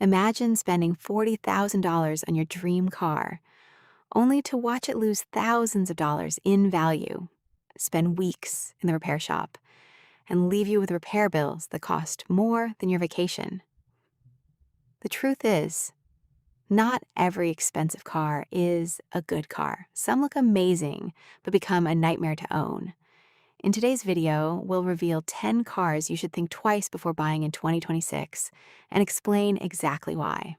Imagine spending $40,000 on your dream car, only to watch it lose thousands of dollars in value, spend weeks in the repair shop, and leave you with repair bills that cost more than your vacation. The truth is, not every expensive car is a good car. Some look amazing, but become a nightmare to own. In today's video, we'll reveal 10 cars you should think twice before buying in 2026 and explain exactly why.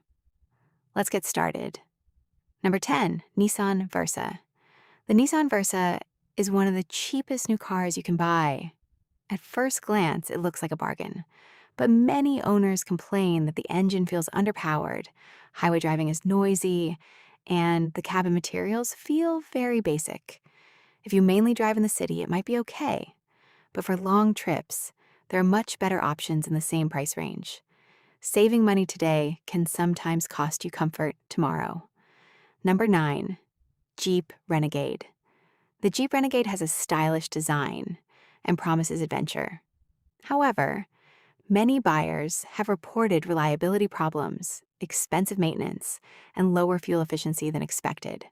Let's get started. Number 10, Nissan Versa. The Nissan Versa is one of the cheapest new cars you can buy. At first glance, it looks like a bargain, but many owners complain that the engine feels underpowered, highway driving is noisy, and the cabin materials feel very basic. If you mainly drive in the city, it might be okay, but for long trips, there are much better options in the same price range. Saving money today can sometimes cost you comfort tomorrow. Number 9, Jeep Renegade. The Jeep Renegade has a stylish design and promises adventure. However, many buyers have reported reliability problems, expensive maintenance, and lower fuel efficiency than expected.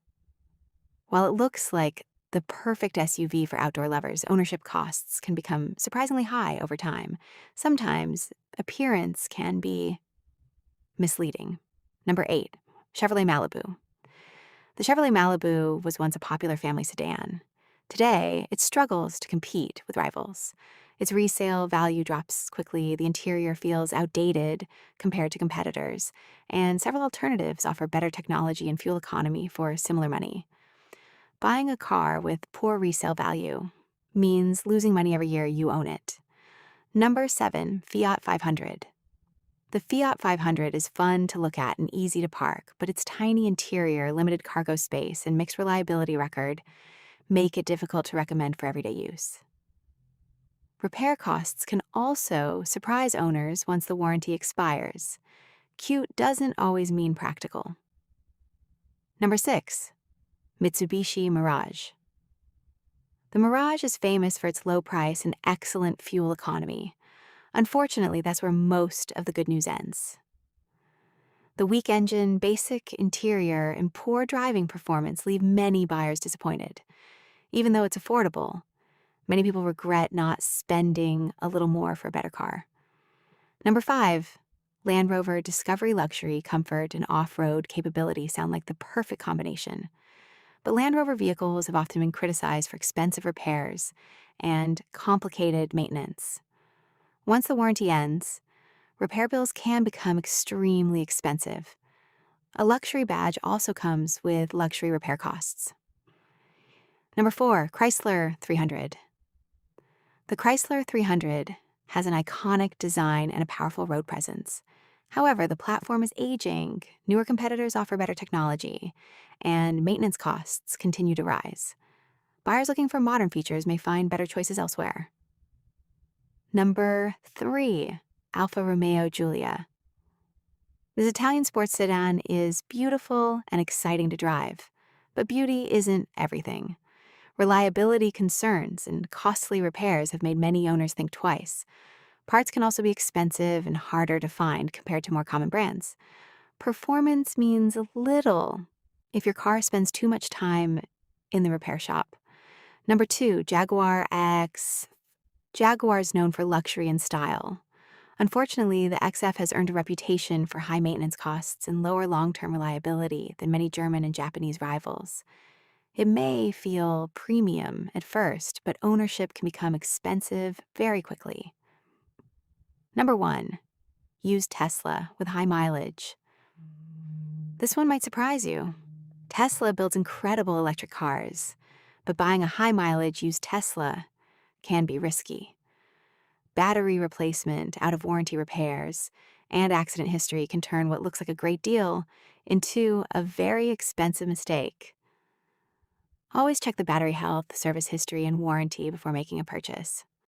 While it looks like the perfect SUV for outdoor lovers, ownership costs can become surprisingly high over time. Sometimes appearance can be misleading. Number 8, Chevrolet Malibu. The Chevrolet Malibu was once a popular family sedan. Today, it struggles to compete with rivals. Its resale value drops quickly, the interior feels outdated compared to competitors, and several alternatives offer better technology and fuel economy for similar money. Buying a car with poor resale value means losing money every year you own it. Number 7, Fiat 500. The Fiat 500 is fun to look at and easy to park, but its tiny interior, limited cargo space, and mixed reliability record make it difficult to recommend for everyday use. Repair costs can also surprise owners once the warranty expires. Cute doesn't always mean practical. Number 6, Mitsubishi Mirage. The Mirage is famous for its low price and excellent fuel economy. Unfortunately, that's where most of the good news ends. The weak engine, basic interior, and poor driving performance leave many buyers disappointed. Even though it's affordable, many people regret not spending a little more for a better car. Number 5, Land Rover Discovery Luxury, comfort, and off-road capability sound like the perfect combination. But Land Rover vehicles have often been criticized for expensive repairs and complicated maintenance. Once the warranty ends, repair bills can become extremely expensive. A luxury badge also comes with luxury repair costs. Number 4, Chrysler 300. The Chrysler 300 has an iconic design and a powerful road presence. However, the platform is aging, newer competitors offer better technology, and maintenance costs continue to rise. Buyers looking for modern features may find better choices elsewhere. Number 3, Alfa Romeo Giulia. This Italian sports sedan is beautiful and exciting to drive, but beauty isn't everything. Reliability concerns and costly repairs have made many owners think twice. Parts can also be expensive and harder to find compared to more common brands. Performance means little if your car spends too much time in the repair shop. Number 2, Jaguar X. Jaguar is known for luxury and style. Unfortunately, the XF has earned a reputation for high maintenance costs and lower long-term reliability than many German and Japanese rivals. It may feel premium at first, but ownership can become expensive very quickly. Number 1, used Tesla with high mileage. This one might surprise you. Tesla builds incredible electric cars, but buying a high mileage used Tesla can be risky. Battery replacement, out-of-warranty repairs, and accident history can turn what looks like a great deal into a very expensive mistake. Always check the battery health, service history, and warranty before making a purchase.